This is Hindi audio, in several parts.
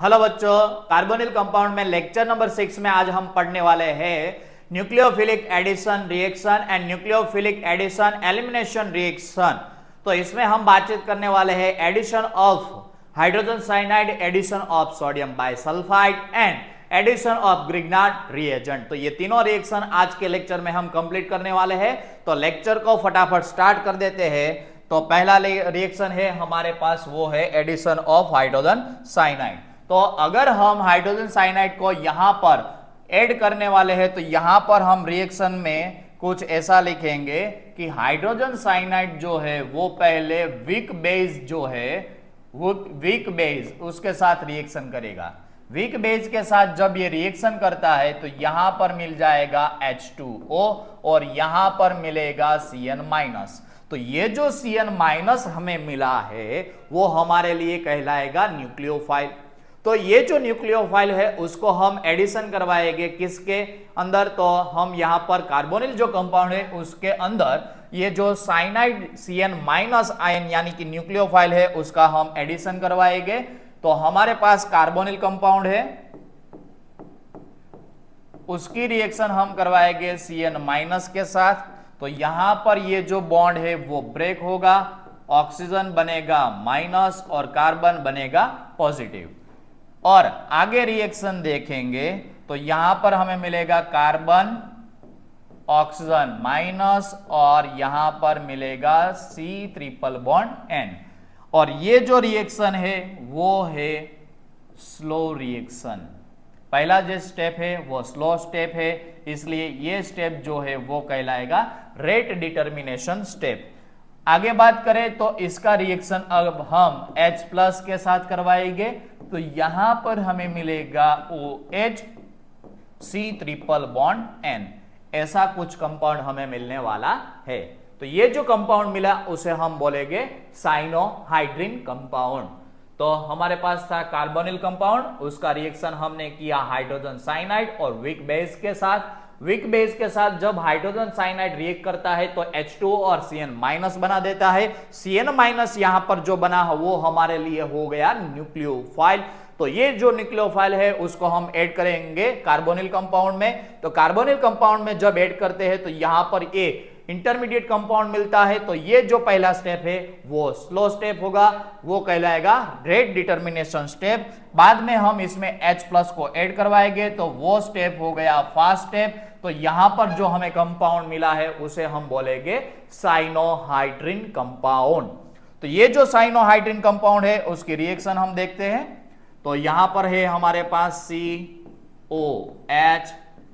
हेलो बच्चों, कार्बोनिल कंपाउंड में लेक्चर नंबर 6 में आज हम पढ़ने वाले हैं nucleophilic addition reaction and nucleophilic addition elimination reaction. तो इसमें हम बातचीत करने वाले हैं addition of hydrogen cyanide, addition of sodium bisulphite and addition of Grignard reagent. तो ये तीनों रिएक्शन आज के लेक्चर में हम कंप्लीट करने वाले हैं। तो लेक्चर को फटाफट स्टार्ट कर देते हैं। तो पहला रिएक्शन है हमारे पास, वो है एडिशन ऑफ हाइड्रोजन साइनाइड। तो अगर हम हाइड्रोजन साइनाइड को यहां पर ऐड करने वाले हैं तो यहां पर हम रिएक्शन में कुछ ऐसा लिखेंगे कि हाइड्रोजन साइनाइड जो है वो पहले वीक बेस जो है वो वीक बेस उसके साथ रिएक्शन करेगा। वीक बेस के साथ जब ये रिएक्शन करता है तो यहां पर मिल जाएगा H2O और यहां पर मिलेगा Cn-। तो ये जो Cn- हमें मिला है वो हमारे लिए कहलाएगा न्यूक्लियोफाइल। तो ये जो न्यूक्लियोफाइल है उसको हम एडिशन करवाएंगे किसके अंदर, तो हम यहां पर कार्बोनिल जो कंपाउंड है उसके अंदर ये जो साइनाइड Cn- आयन यानी कि न्यूक्लियोफाइल है उसका हम एडिशन करवाएंगे। तो हमारे पास कार्बोनिल कंपाउंड है, उसकी रिएक्शन हम करवाएंगे Cn- के साथ। तो यहां पर ये जो बॉन्ड है वो ब्रेक होगा, ऑक्सीजन बनेगा माइनस और कार्बन बनेगा पॉजिटिव। और आगे रिएक्शन देखेंगे तो यहां पर हमें मिलेगा कार्बन ऑक्सीजन माइनस और यहां पर मिलेगा C≡N। और ये जो रिएक्शन है वो है स्लो रिएक्शन। पहला जो स्टेप है वो स्लो स्टेप है, इसलिए ये स्टेप जो है वो कहलाएगा रेट डिटर्मिनेशन स्टेप। आगे बात करें तो इसका रिएक्शन अब हम H+ के साथ करवाएंगे। तो यहां पर हमें मिलेगा OH C≡N। ऐसा कुछ कंपाउंड हमें मिलने वाला है। तो ये जो कंपाउंड मिला उसे हम बोलेंगे साइनोहाइड्रिन कंपाउंड। तो हमारे पास था कार्बोनिल कंपाउंड, उसका रिएक्शन हमने किया हाइड्रोजन साइनाइड और वीक बेस के साथ। वीक बेस के साथ जब हाइड्रोजन साइनाइड रिएक्ट करता है तो H2O और Cn- बना देता है। Cn- यहां पर जो बना है वो हमारे लिए हो गया न्यूक्लियोफाइल। तो ये जो न्यूक्लियोफाइल है उसको हम ऐड करेंगे कार्बोनिल कंपाउंड में। तो कार्बोनिल कंपाउंड में जब ऐड करते हैं तो यहां पर ए इंटरमीडिएट कंपाउंड मिलता है। तो ये जो पहला स्टेप है वो स्लो स्टेप होगा, वो कहलाएगा रेट डिटर्मिनेशन स्टेप। बाद में हम इसमें H+ को ऐड करवाएंगे तो वो स्टेप हो गया फास्ट स्टेप। तो यहां पर जो हमें कंपाउंड मिला है उसे हम बोलेंगे साइनोहाइड्रिन कंपाउंड। तो ये जो साइनोहाइड्रिन कंपाउंड है उसकी रिएक्शन हम देखते हैं। तो यहां पर है हमारे पास COH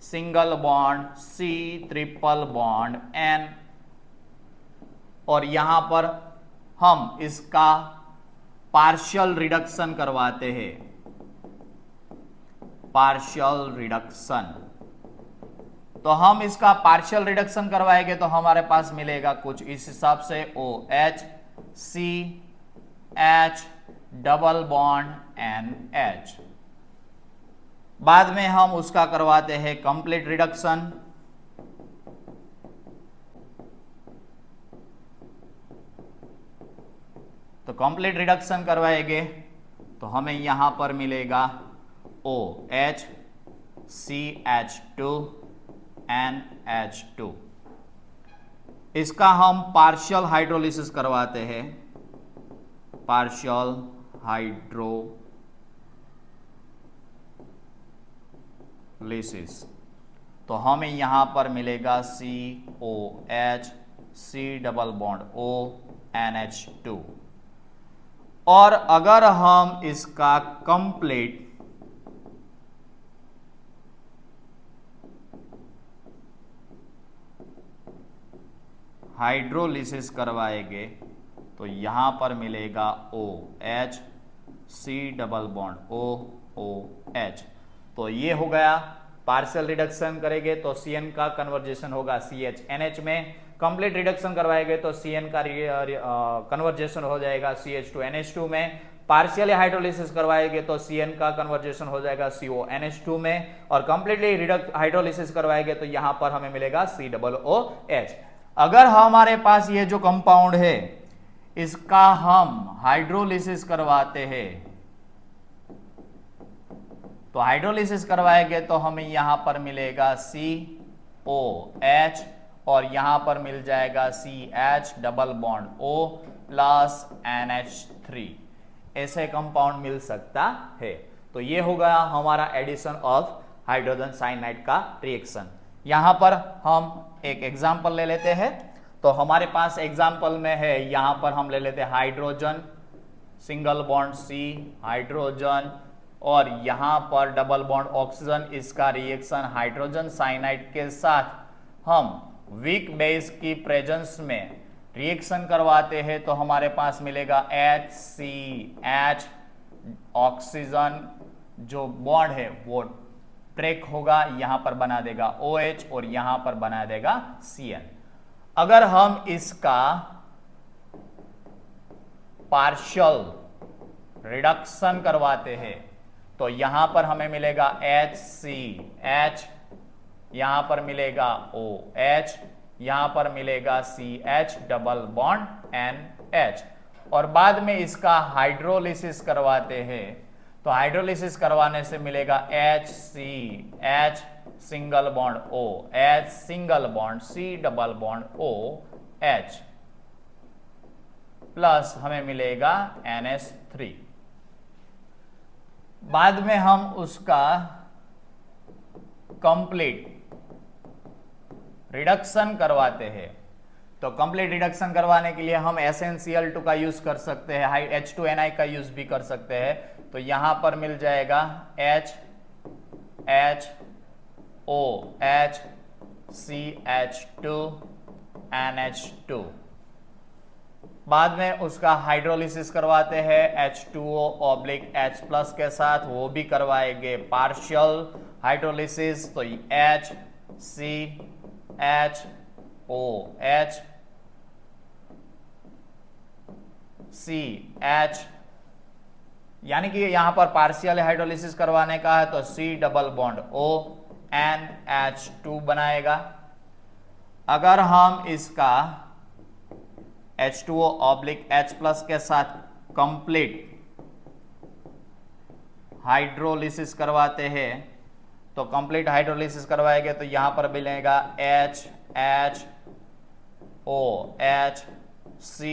सिंगल बॉन्ड C≡N और यहां पर हम इसका पार्शियल रिडक्शन करवाते हैं, पार्शियल रिडक्शन। तो हम इसका पार्शियल रिडक्शन करवाएंगे तो हमारे पास मिलेगा कुछ इस हिसाब से OH CH double bond NH। बाद में हम उसका करवाते हैं कंप्लीट रिडक्शन। तो कंप्लीट रिडक्शन करवाएंगे तो हमें यहां पर मिलेगा OH CH2 NH2। इसका हम पार्शियल हाइड्रोलिसिस करवाते हैं, पार्शियल हाइड्रोलिसिस। तो हमें यहां पर मिलेगा COH C≡O NH2। और अगर हम इसका कंप्लीट हाइड्रोलिसिस करवाएंगे तो यहां पर मिलेगा OH C≡O OH। तो ये हो गया पार्शियल रिडक्शन करेंगे तो Cn का कन्वर्जेशन होगा CH-NH में। कंप्लीट रिडक्शन करवाएंगे तो Cn का कन्वर्जेशन हो जाएगा CH2NH2 में। पार्शियली हाइड्रोलिसिस करवाएंगे तो Cn का कन्वर्जेशन हो जाएगा CONH2 में। और कंप्लीटली हाइड्रोलिसिस करवाएंगे तो यहां पर हमें मिलेगा C≡OH। अगर हमारे पास ये जो कंपाउंड है इसका हम हाइड्रोलिसिस करवाते हैं तो हाइड्रोलिसिस करवाएंगे तो हमें यहां पर मिलेगा COH और यहां पर मिल जाएगा CH double bond O plus NH3, ऐसे कंपाउंड मिल सकता है। तो ये होगा हमारा एडिशन ऑफ हाइड्रोजन साइनाइड का रिएक्शन। यहां पर हम एक एग्जांपल ले लेते हैं। तो हमारे पास एग्जांपल में है, यहां पर हम ले लेते हैं hydrogen single bond C hydrogen और यहां पर डबल बॉन्ड ऑक्सीजन। इसका रिएक्शन हाइड्रोजन साइनाइड के साथ हम वीक बेस की प्रेजेंस में रिएक्शन करवाते हैं तो हमारे पास मिलेगा HCH, ऑक्सीजन जो बॉन्ड है वो ब्रेक होगा, यहां पर बना देगा OH और यहां पर बना देगा CN। अगर हम इसका पार्शियल रिडक्शन करवाते हैं तो यहां पर हमें मिलेगा HCH, यहां पर मिलेगा OH, यहां पर मिलेगा CH डबल बॉन्ड NH और बाद में इसका हाइड्रोलिसिस करवाते हैं तो हाइड्रोलिसिस करवाने से मिलेगा HCH single bond O, H single bond C double bond O H plus हमें मिलेगा NH3। बाद में हम उसका कंप्लीट रिडक्शन करवाते हैं तो कंप्लीट रिडक्शन करवाने के लिए हम SnCl2 का यूज कर सकते हैं, H2Ni का यूज भी कर सकते हैं। तो यहां पर मिल जाएगा HOH CH2 NH2। बाद में उसका हाइड्रोलिसिस करवाते हैं H2O/H प्लस के साथ, वो भी करवाएंगे पार्शियल हाइड्रोलिसिस। तो HCHOH CH, यानी कि यहां पर पार्शियल हाइड्रोलिसिस करवाने का है तो C double bond O NH2 बनाएगा। अगर हम इसका H2O/H प्लस के साथ कंप्लीट हाइड्रोलिसिस करवाते हैं तो कंप्लीट हाइड्रोलिसिस करवाएंगे तो यहां पर मिलेगा HHOH C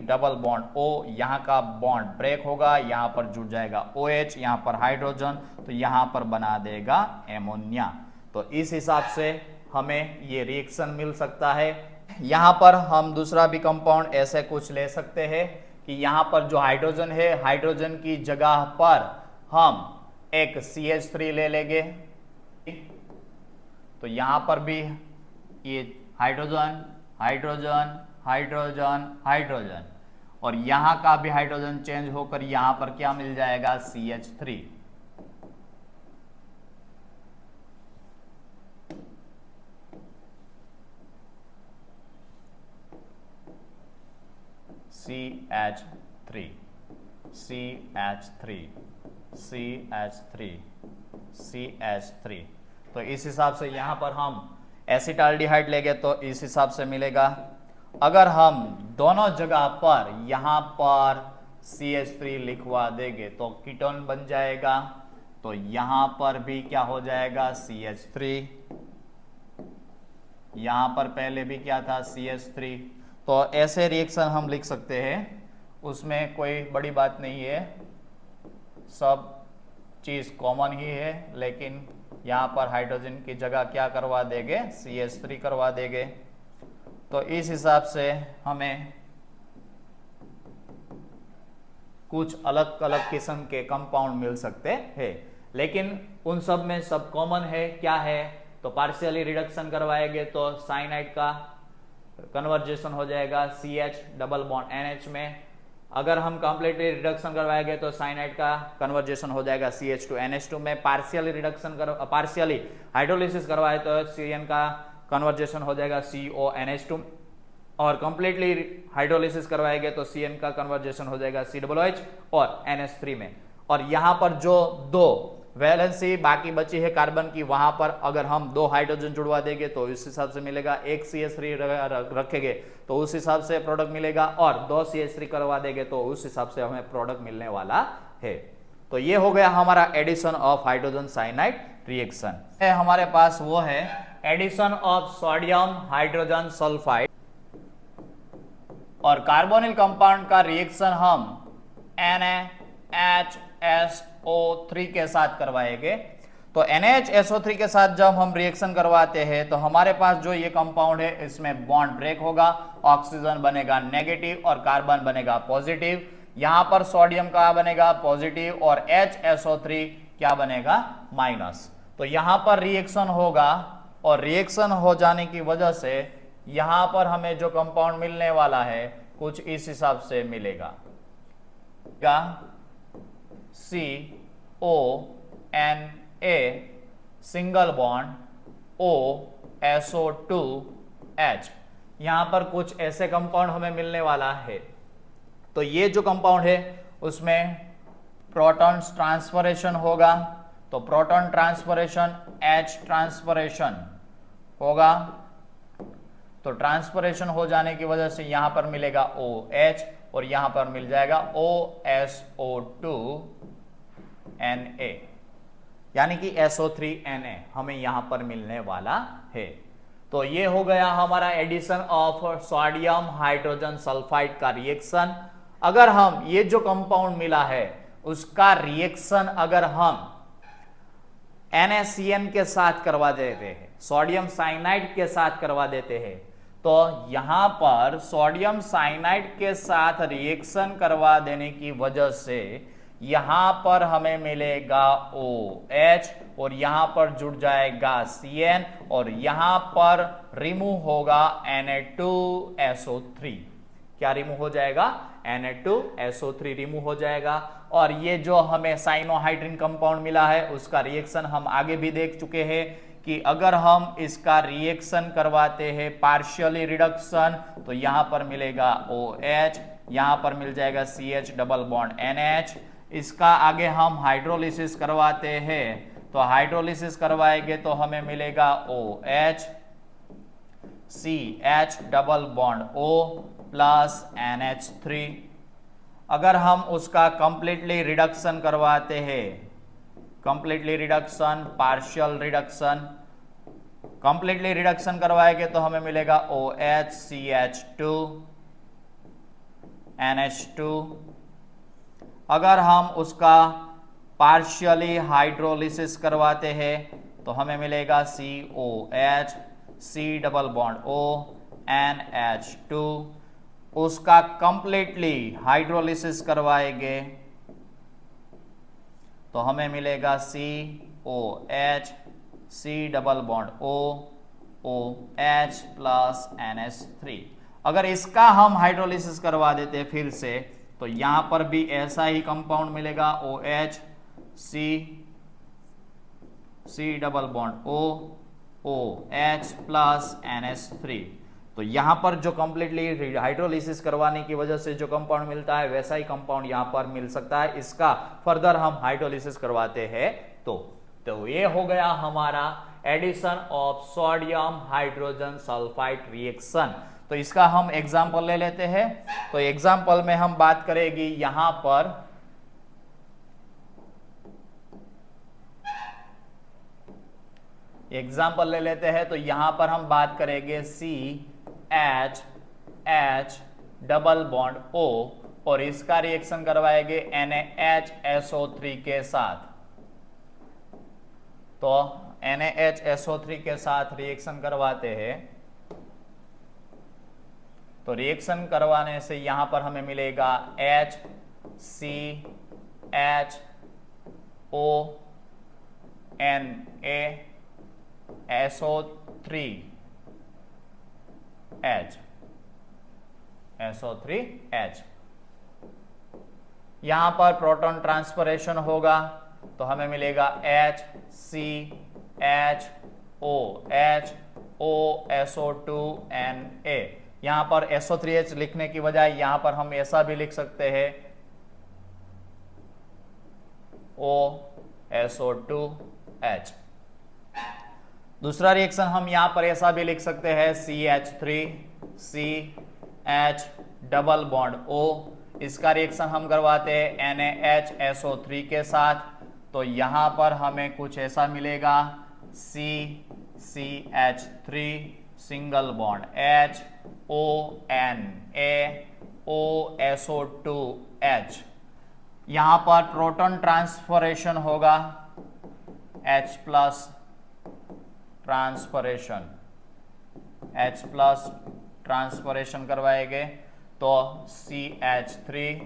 double bond O, यहां का बॉन्ड ब्रेक होगा, यहां पर जुड़ जाएगा OH, यहां पर हाइड्रोजन तो यहां पर बना देगा एमोनिया। तो इस हिसाब से हमें ये रिएक्शन मिल सकता है। यहां पर हम दूसरा भी कंपाउंड ऐसे कुछ ले सकते हैं कि यहां पर जो हाइड्रोजन है, हाइड्रोजन की जगह पर हम एक CH3 ले लेंगे तो यहां पर भी ये हाइड्रोजन हाइड्रोजन हाइड्रोजन हाइड्रोजन और यहां का भी हाइड्रोजन चेंज होकर यहां पर क्या मिल जाएगा CH3। CH3 CH3 CH3 CH3। तो इस हिसाब से यहां पर हम एसिटाल्डिहाइड लेंगे तो इस हिसाब से मिलेगा। अगर हम दोनों जगह पर यहां पर CH3 लिखवा देंगे तो कीटोन बन जाएगा। तो यहां पर भी क्या हो जाएगा CH3, यहां पर पहले भी क्या था CH3। तो ऐसे रिएक्शन हम लिख सकते हैं, उसमें कोई बड़ी बात नहीं है, सब चीज कॉमन ही है, लेकिन यहां पर हाइड्रोजन की जगह क्या करवा देंगे CH3 करवा देंगे। तो इस हिसाब से हमें कुछ अलग अलग किस्म के कंपाउंड मिल सकते हैं, लेकिन उन सब में सब कॉमन है क्या है, तो पार्शियली रिडक्शन करवाएंगे तो साइनाइड का कन्वर्जेशन हो जाएगा CH डबल बॉन्ड NH में। अगर हम कंप्लीटली रिडक्शन करवाएंगे तो साइनाइड का कन्वर्जेशन हो जाएगा CH2 NH2 में। पार्शियली हाइड्रोलिसिस करवाए तो CN का कन्वर्जेशन हो जाएगा CO NH2 और कंप्लीटली हाइड्रोलिसिस करवाएंगे तो CN का कन्वर्जेशन हो जाएगा COOH और NH3 में। और यहां पर जो दो वैलेंसी बाकी बची है कार्बन की, वहां पर अगर हम दो हाइड्रोजन जुड़वा देंगे तो इस हिसाब से मिलेगा, एक CH3 रखेंगे तो उस हिसाब से प्रोडक्ट मिलेगा और दो CH3 करवा देंगे तो उस हिसाब से हमें प्रोडक्ट मिलने वाला है। तो ये हो गया हमारा addition of hydrogen cyanide reaction. हमारे पास वो है addition of sodium hydrogen sulphide और कार्बोनिल कंपाउंड का रिएक्शन हम NaHSO3 के साथ करवाएंगे। तो NaHSO3 के साथ जब हम रिएक्शन करवाते हैं तो हमारे पास जो ये कंपाउंड है इसमें बॉन्ड ब्रेक होगा, ऑक्सीजन बनेगा नेगेटिव और कार्बन बनेगा पॉजिटिव। यहां पर सोडियम का बनेगा पॉजिटिव और HSO3 क्या बनेगा माइनस। तो यहां पर रिएक्शन होगा और रिएक्शन हो जाने की वजह से यहां पर हमें जो कंपाउंड मिलने वाला है कुछ इस हिसाब से मिलेगा, CONA सिंगल बॉन्ड OSO2H। यहां पर कुछ ऐसे कंपाउंड हमें मिलने वाला है। तो ये जो कंपाउंड है उसमें प्रोटॉन ट्रांसफरेशन होगा, तो प्रोटॉन ट्रांसफरेशन H ट्रांसफरेशन होगा। तो ट्रांसफरेशन हो जाने की वजह से यहां पर मिलेगा OH और यहां पर मिल जाएगा OSO2Na, यानी कि SO3Na हमें यहां पर मिलने वाला है। तो ये हो गया हमारा addition of sodium hydrogen sulphide का रिएक्शन। अगर हम ये जो कंपाउंड मिला है उसका रिएक्शन अगर हम NaCN के साथ करवा देते हैं, सोडियम साइनाइड के साथ करवा देते हैं, तो यहां पर सोडियम साइनाइड के साथ रिएक्शन करवा देने की वजह से यहां पर हमें मिलेगा OH और यहां पर जुड़ जाएगा CN और यहां पर रिमूव होगा Na2SO3। क्या रिमूव हो जाएगा? Na2SO3 रिमूव हो जाएगा। और ये जो हमें साइनोहाइड्रिन कंपाउंड मिला है उसका रिएक्शन हम आगे भी देख चुके हैं कि अगर हम इसका रिएक्शन करवाते हैं पार्शियली रिडक्शन तो यहां पर मिलेगा OH, यहां पर मिल जाएगा CH डबल बॉन्ड NH। इसका आगे हम हाइड्रोलिसिस करवाते हैं तो हाइड्रोलिसिस करवाएंगे तो हमें मिलेगा OH CH double bond O plus NH3। अगर हम उसका कंप्लीटली रिडक्शन करवाते हैं, completely reduction, partial reduction, completely reduction करवाएंगे तो हमें मिलेगा OH CH2 NH2। अगर हम उसका पार्शियली हाइड्रोलिसिस करवाते हैं तो हमें मिलेगा COH C double bond O NH2। उसका कंप्लीटली हाइड्रोलिसिस करवाएंगे तो हमें मिलेगा COH C double bond O OH plus NH3। अगर इसका हम हाइड्रोलिसिस करवा देते फिर से तो यहां पर भी ऐसा ही कंपाउंड मिलेगा OH C double bond O OH plus NH3। तो यहां पर जो कंप्लीटली हाइड्रोलिसिस करवाने की वजह से जो कंपाउंड मिलता है वैसा ही कंपाउंड यहां पर मिल सकता है। इसका फर्दर हम हाइड्रोलिसिस करवाते हैं तो ये हो गया हमारा addition of sodium hydrogen sulphide reaction. तो इसका हम एग्जांपल ले लेते हैं। तो एग्जांपल में हम बात करेंगे यहां पर एग्जांपल ले लेते हैं तो यहां पर हम बात करेंगे CH डबल बॉन्ड O और इसका रिएक्शन करवाएंगे NaHSO3 के साथ। तो NaHSO3 के साथ रिएक्शन करवाते हैं तो रिएक्शन करवाने से यहां पर हमें मिलेगा HCHONaSO3H। यहां पर प्रोटॉन ट्रांसफरेशन होगा तो हमें मिलेगा HCHOH OSO2Na। यहां पर SO3H लिखने की बजाय यहां पर हम ऐसा भी लिख सकते हैं OSO2H। दूसरा रिएक्शन हम यहां पर ऐसा भी लिख सकते हैं CH3CH डबल बॉन्ड O। इसका रिएक्शन हम करवाते हैं NaHSO3 के साथ, तो यहां पर हमें कुछ ऐसा मिलेगा, CCH3 single bond H O N A O SO2 H, यहां पर प्रोटॉन ट्रांसफरेशन होगा, H प्लस ट्रांसफरेशन, H प्लस ट्रांसफरेशन करवाएंगे तो CH3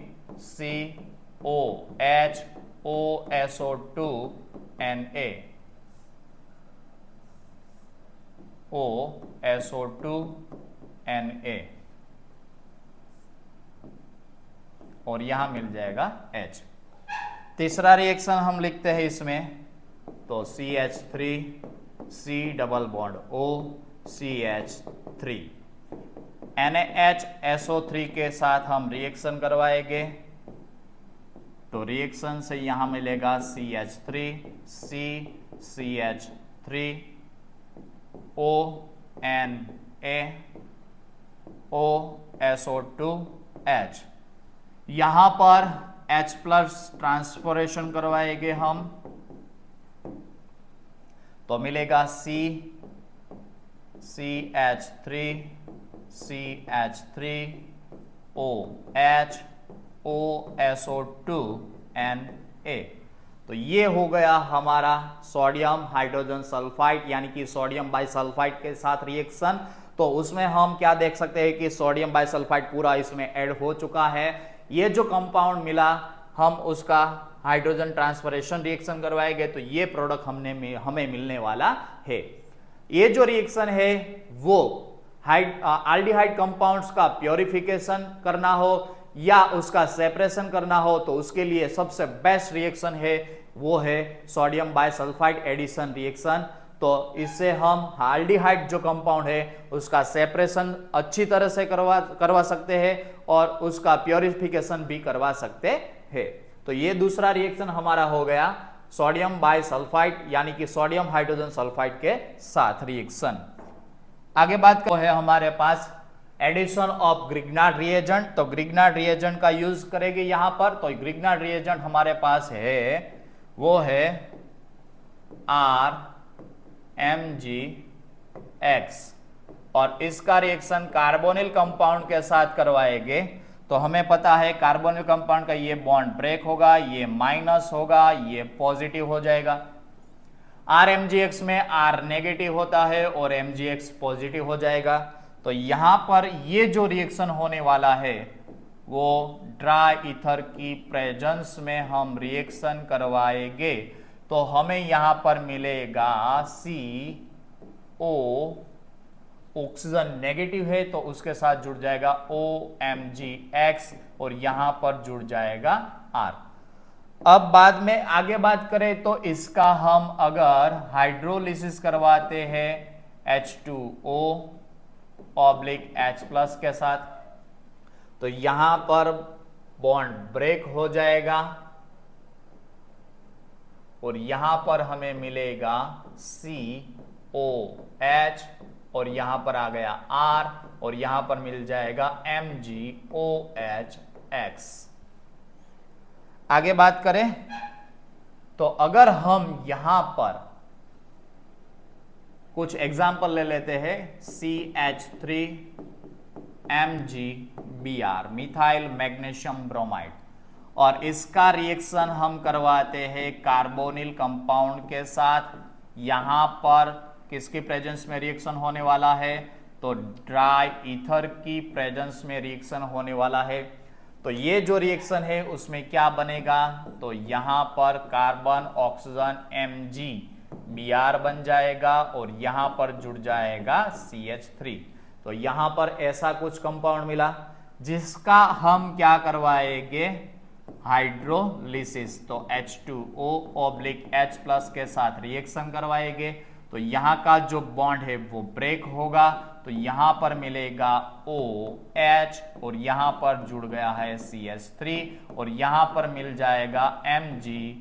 COH OSO2 Na OSO2 Na, और यहां मिल जाएगा H। तीसरा रिएक्शन हम लिखते हैं इसमें, तो CH3 C double bond O CH3, NaHSO3 के साथ हम रिएक्शन करवाएंगे, तो रिएक्शन से यहां मिलेगा CH3 C CH3 O Na O SO2 H, यहां पर H प्लस ट्रांसफॉरेशन करवाएंगे हम, तो मिलेगा CH3 CH3 OH OSO2 Na। तो ये हो गया हमारा सोडियम हाइड्रोजन सल्फाइड यानी कि सोडियम बाइसल्फाइड के साथ रिएक्शन। तो उसमें हम क्या देख सकते हैं कि सोडियम बाइसल्फाइड पूरा इसमें ऐड हो चुका है। ये जो कंपाउंड मिला हम उसका हाइड्रोजन ट्रांसफरेशन रिएक्शन करवाएंगे, तो ये प्रोडक्ट हमें मिलने वाला है। ये जो रिएक्शन है वो एल्डिहाइड कंपाउंड्स का प्योरिफिकेशन करना हो या उसका सेपरेशन करना हो, तो उसके लिए सबसे बेस्ट रिएक्शन है वो है सोडियम बाइसल्फाइड एडिशन रिएक्शन। तो इससे हम एल्डिहाइड जो कंपाउंड है उसका सेपरेशन अच्छी तरह से करवा सकते हैं और उसका प्योरिफिकेशन भी करवा सकते हैं। तो ये दूसरा रिएक्शन हमारा हो गया सोडियम बाइसल्फाइड यानी कि सोडियम हाइड्रोजन सल्फाइड के साथ रिएक्शन। आगे बात है हमारे पास एडिशन ऑफ ग्रिग्नार्ड रिएजेंट। तो ग्रिग्नार्ड रिएजेंट का यूज करेंगे यहां पर। तो ग्रिग्नार्ड रिएजेंट हमारे पास है वो है RMgX और इसका रिएक्शन कार्बोनिल कंपाउंड के साथ करवाएंगे। तो हमें पता है कार्बोनिल कंपाउंड का ये बॉन्ड ब्रेक होगा, ये माइनस होगा, ये पॉजिटिव हो जाएगा। RMgX में R नेगेटिव होता है और MgX पॉजिटिव हो जाएगा। तो यहां पर ये जो रिएक्शन होने वाला है वो ड्राई ईथर की प्रेजेंस में हम रिएक्शन करवाएंगे। तो हमें यहां पर मिलेगा CO, ऑक्सीजन नेगेटिव है तो उसके साथ जुड़ जाएगा OMgX और यहां पर जुड़ जाएगा R। अब बाद में आगे बात करें तो इसका हम अगर हाइड्रोलिसिस करवाते हैं H2O ऑब्लिक H प्लस के साथ, तो यहां पर बॉन्ड ब्रेक हो जाएगा और यहां पर हमें मिलेगा COH और यहां पर आ गया R और यहां पर मिल जाएगा MgOHX। आगे बात करें तो अगर हम यहां पर कुछ एग्जाम्पल ले लेते हैं, CH3MgBr मिथाइल मैग्नीशियम ब्रोमाइड, और इसका रिएक्शन हम करवाते हैं कार्बोनिल कंपाउंड के साथ। यहां पर किसकी प्रेजेंस में रिएक्शन होने वाला है, तो ड्राई ईथर की प्रेजेंस में रिएक्शन होने वाला है। तो ये जो रिएक्शन है उसमें क्या बनेगा, तो यहां पर कार्बन ऑक्सीजन MgBr बन जाएगा और यहां पर जुड़ जाएगा CH3। तो यहां पर ऐसा कुछ कंपाउंड मिला जिसका हम क्या करवाएंगे, हाइड्रोलिसिस। तो H2O ऑब्लिक H प्लस के साथ रिएक्शन करवाएंगे। तो यहां का जो बॉन्ड है वो ब्रेक होगा, तो यहां पर मिलेगा OH और यहां पर जुड़ गया है CH3 और यहां पर मिल जाएगा Mg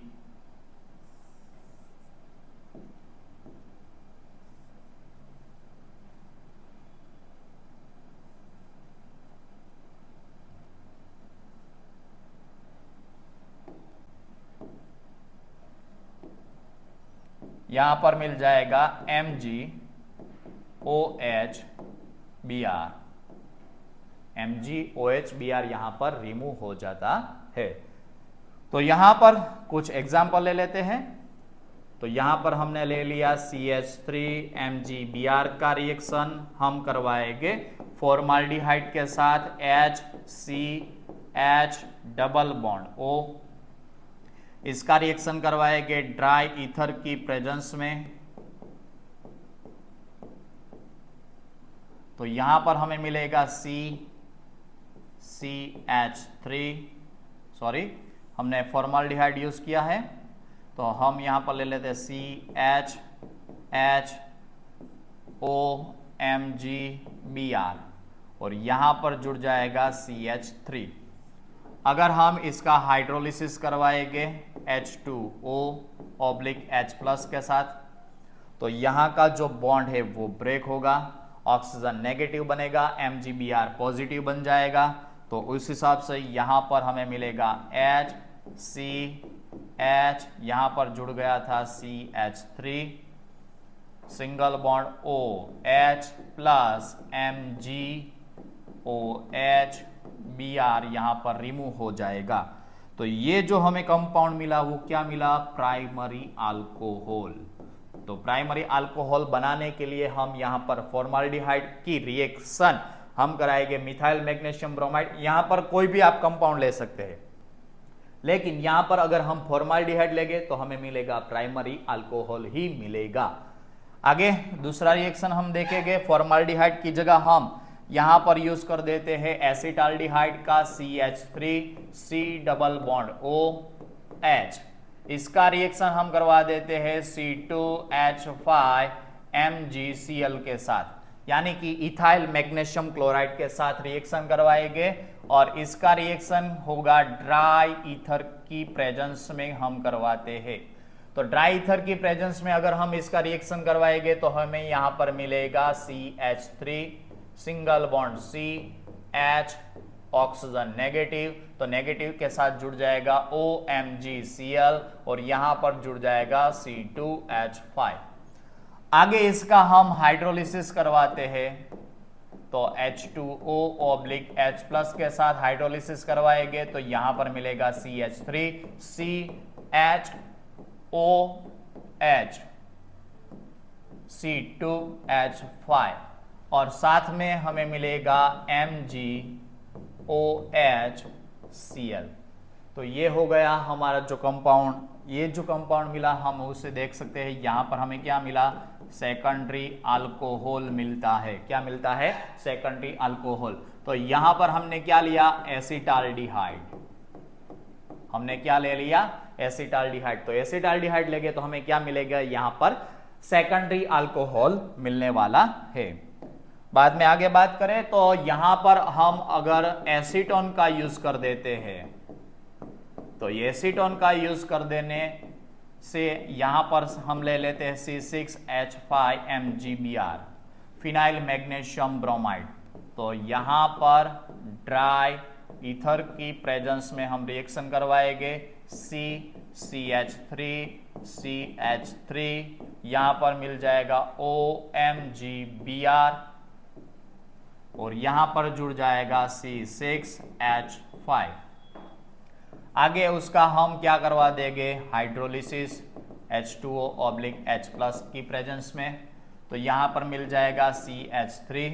यहां पर मिल जाएगा MgOH MgOH यहां पर रिमूव हो जाता है। तो यहां पर कुछ एग्जाम्पल ले लेते हैं। तो यहां पर हमने ले लिया CH3MgBr का रिएक्शन हम करवाएंगे फॉर्माल्डिहाइड के साथ HCH डबल बॉन्ड O। इसका रिएक्शन करवाएंगे ड्राई ईथर की प्रेजेंस में। तो यहां पर हमें मिलेगा CH3, सॉरी हमने फॉर्माल्डिहाइड यूज किया है, तो हम यहां पर ले लेते हैं CHHOMgBr और यहां पर जुड़ जाएगा CH3। अगर हम इसका हाइड्रोलिसिस करवाएंगे H2O/H+ के साथ, तो यहां का जो बॉन्ड है वो ब्रेक होगा, ऑक्सीजन नेगेटिव बनेगा, MgBr पॉजिटिव बन जाएगा। तो उस हिसाब से यहां पर हमें मिलेगा HCH, यहां पर जुड़ गया था CH3 single bond OH plus MgOH/Br यहां पर रिमूव हो जाएगा। तो ये जो हमें कंपाउंड मिला वो क्या मिला? Primary alcohol. तो प्राइमरी अल्कोहल बनाने के लिए हम यहां पर फॉर्माल्डिहाइड की रिएक्शन हम कराएंगे मिथाइल मैग्नीशियम ब्रोमाइड। यहां पर कोई भी आप कंपाउंड ले सकते हैं, लेकिन यहां पर अगर हम फॉर्माल्डिहाइड लेंगे तो हमें मिलेगा प्राइमरी अल्कोहल ही मिलेगा। आगे दूसरा रिएक्शन हम देखेंगे, फॉर्माल्डिहाइड की जगह हम यहां पर यूज कर देते हैं एसिटाल्डिहाइड का CH3C डबल बॉन्ड OH। इसका रिएक्शन हम करवा देते हैं C2H5MgCl के साथ, यानी कि इथाइल मैग्नीशियम क्लोराइड के साथ रिएक्शन करवाएंगे और इसका रिएक्शन होगा ड्राई ईथर की प्रेजेंस में हम करवाते हैं। तो ड्राई ईथर की प्रेजेंस में अगर हम इसका रिएक्शन करवाएंगे तो हमें यहां पर मिलेगा CH3 single bond CH oxygen negative, तो नेगेटिव के साथ जुड़ जाएगा OMgCl और यहां पर जुड़ जाएगा C2H5। आगे इसका हम हाइड्रोलिसिस करवाते हैं, तो H2O/H+ के साथ हाइड्रोलिसिस करवाएंगे तो यहां पर मिलेगा CH3CHOH C2H5 और साथ में हमें मिलेगा MgOHCl। तो ये हो गया हमारा जो कंपाउंड, ये जो कंपाउंड मिला हम उसे देख सकते हैं। यहां पर हमें क्या मिला? सेकेंडरी अल्कोहल मिलता है। क्या मिलता है? Secondary alcohol. तो यहां पर हमने क्या लिया? एसिटाल्डिहाइड। हमने क्या ले लिया? एसिटाल्डिहाइड। तो एसिटाल्डिहाइड लेंगे तो हमें क्या मिलेगा? यहां पर सेकेंडरी अल्कोहल मिलने वाला है। बाद में आगे बात करें तो यहां पर हम अगर एसीटोन का यूज कर देते हैं, तो एसीटोन का यूज कर देने से यहां पर हम ले लेते हैं C6H5MgBr फिनाइल मैग्नीशियम ब्रोमाइड। तो यहां पर ड्राई ईथर की प्रेजेंस में हम रिएक्शन करवाएंगे CH3CH3, यहां पर मिल जाएगा OMgBr और यहां पर जुड़ जाएगा C6H5। आगे उसका हम क्या करवा देंगे? हाइड्रोलिसिस H2O/H+ की प्रेजेंस में। तो यहां पर मिल जाएगा CH3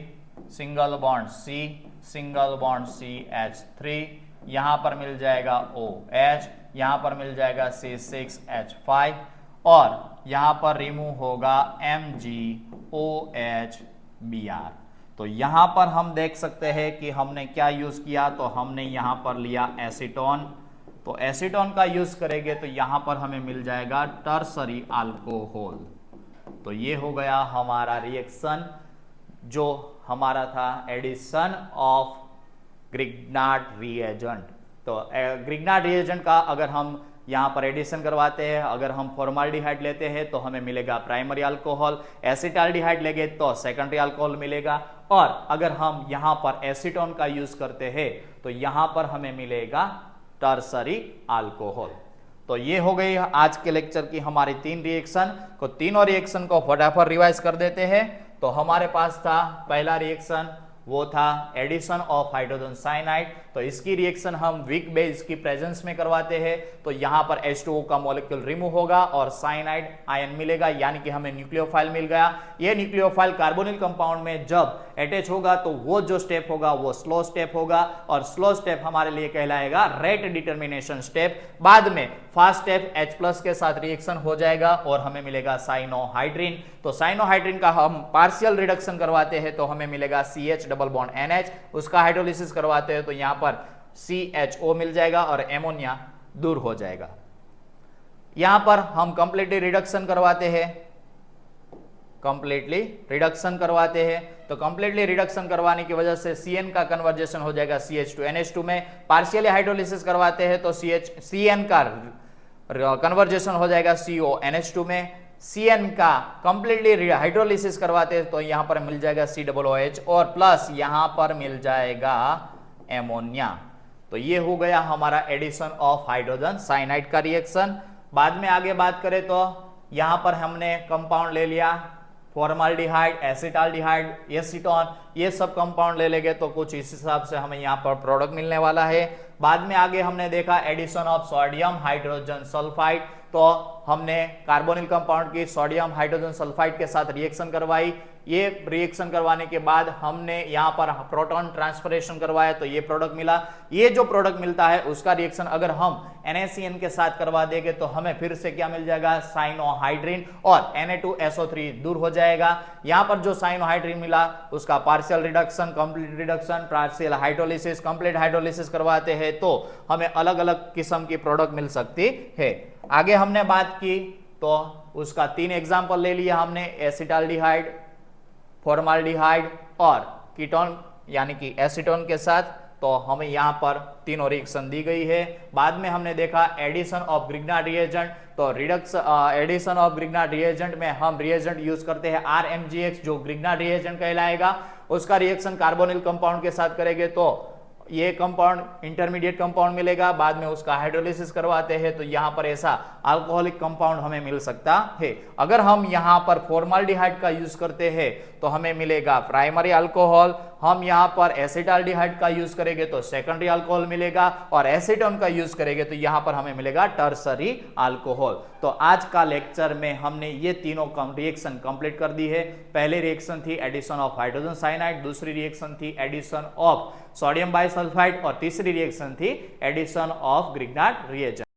single bond C single bond CH3, यहां पर मिल जाएगा OH, यहां पर मिल जाएगा C6H5 और यहां पर रिमूव होगा MgOHBr। तो यहां पर हम देख सकते हैं कि हमने क्या यूज किया, तो हमने यहां पर लिया एसीटोन। तो एसीटोन का यूज करेंगे तो यहां पर हमें मिल जाएगा टर्सरी अल्कोहल। तो ये हो गया हमारा रिएक्शन जो हमारा था एडिशन ऑफ ग्रिग्नार्ड रिएजेंट। तो ग्रिग्नार्ड रिएजेंट का अगर हम यहां पर एडिशन करवाते हैं, अगर हम फॉर्माल्डिहाइड लेते हैं तो हमें मिलेगा प्राइमरी अल्कोहल, एसिटाल्डिहाइड लेंगे तो सेकेंडरी अल्कोहल मिलेगा, और अगर हम यहां पर एसीटोन का यूज करते हैं तो यहां पर हमें मिलेगा टर्सरी अल्कोहल। तो ये हो गई आज के लेक्चर की हमारी 3 रिएक्शन को, तीनों रिएक्शन को फटाफट रिवाइज कर देते हैं। तो हमारे पास था पहला रिएक्शन, वो था एडिशन ऑफ हाइड्रोजन साइनाइड। तो इसकी रिएक्शन हम वीक बेस की प्रेजेंस में करवाते हैं। तो यहां पर H2O का मॉलिक्यूल रिमूव होगा और साइनाइड आयन मिलेगा, यानी कि हमें न्यूक्लियोफाइल मिल गया। ये न्यूक्लियोफाइल कार्बोनिल कंपाउंड में जब अटैच होगा तो वो जो स्टेप होगा वो स्लो स्टेप होगा, और स्लो स्टेप हमारे लिए कहलाएगा रेट डिटर्मिनेशन स्टेप। बाद में फास्ट स्टेप H+ के साथ रिएक्शन हो जाएगा और हमें मिलेगा साइनोहाइड्रिन। तो साइनोहाइड्रिन का हम पार्शियल रिडक्शन करवाते हैं तो हमें मिलेगा CH डबल बॉन्ड NH। उसका हाइड्रोलिसिस करवाते हैं तो यहां पर CHO मिल जाएगा और एमोनिया दूर हो जाएगा। यहां पर हम कंप्लीटली रिडक्शन करवाते हैं, कंप्लीटली रिडक्शन करवाते हैं। तो कंप्लीटली रिडक्शन करवाने की वजह से CN का कन्वर्जेशन हो जाएगा CH टू NH2 में। पार्शियली हाइड्रोलिसिस करवाते हैं तो CN का कन्वर्जेशन हो जाएगा CO NH2 में। CN का कंप्लीटली हाइड्रोलिसिस करवाते हैं तो यहां पर मिल जाएगा COOH और प्लस यहां पर मिल जाएगा एमोनिया। तो ये हो गया हमारा एडिशन ऑफ हाइड्रोजन साइनाइड का रिएक्शन। बाद में आगे बात करें तो यहां पर हमने कंपाउंड ले लिया फॉर्माल्डिहाइड, एसिटाल्डिहाइड, एसीटोन, ये सब कंपाउंड ले लेंगे तो कुछ इस हिसाब से हमें यहाँ पर प्रोडक्ट मिलने वाला है। बाद में आगे हमने देखा addition of sodium hydrogen sulphide. तो हमने कार्बोनिल कंपाउंड की सोडियम हाइड्रोजन सल्फाइड के साथ रिएक्शन करवाई। ये रिएक्शन करवाने के बाद हमने यहाँ पर प्रोटॉन ट्रांसफरेशन करवाया तो ये प्रोडक्ट मिला। ये जो प्रोडक्ट मिलता है उसका रिएक्शन अगर हम NaCN के साथ करवा देंगे तो हमें फिर से क्या मिल जाएगा, साइनोहाइड्रिन, और Na2SO3 दूर हो जाएगा। यहाँ पर जो साइनोहाइड्रिन मिला उसका partial reduction, complete reduction, partial hydrolysis, complete hydrolysis करवाते हैं तो हमें अलग अलग किस्म की प्रोडक्ट मिल सकती है। आगे हमने बात की तो उसका 3 एग्जाम्पल ले लिया हमने, एसिटाल्डिहाइड, फॉर्माल्डिहाइड और कीटोन यानी कि एसीटोन के साथ। तो हमें यहां पर तीनों रिएक्शन दी गई है। बाद में हमने देखा एडिशन ऑफ ग्रिग्नार्ड रिएजेंट। तो एडिशन ऑफ ग्रिग्नार्ड रिएजेंट में हम रिएजेंट यूज करते हैं RMGX, जो ग्रिग्नार्ड रिएजेंट कहलाएगा। उसका रिएक्शन कार्बोनिल कंपाउंड के साथ करेंगे तो ये कंपाउंड इंटरमीडिएट कंपाउंड मिलेगा। बाद में उसका हाइड्रोलिसिस करवाते हैं तो यहां पर ऐसा अल्कोहलिक कंपाउंड हमें मिल सकता है। अगर हम यहां पर फॉर्माल्डिहाइड का यूज करते हैं तो हमें मिलेगा प्राइमरी अल्कोहल। हम यहां पर एसिटाल्डिहाइड का यूज करेंगे तो सेकेंडरी अल्कोहल मिलेगा, और एसीटोन का यूज करेंगे तो यहां पर हमें मिलेगा टर्सरी अल्कोहल। तो आज का लेक्चर में हमने ये तीनों रिएक्शन कंप्लीट कर दी है। पहली रिएक्शन थी एडिशन ऑफ हाइड्रोजन साइनाइड, दूसरी रिएक्शन थी एडिशन ऑफ सोडियम बाइसल्फाइड और तीसरी रिएक्शन थी एडिशन ऑफ ग्रिग्नार्ड रिएजेंट।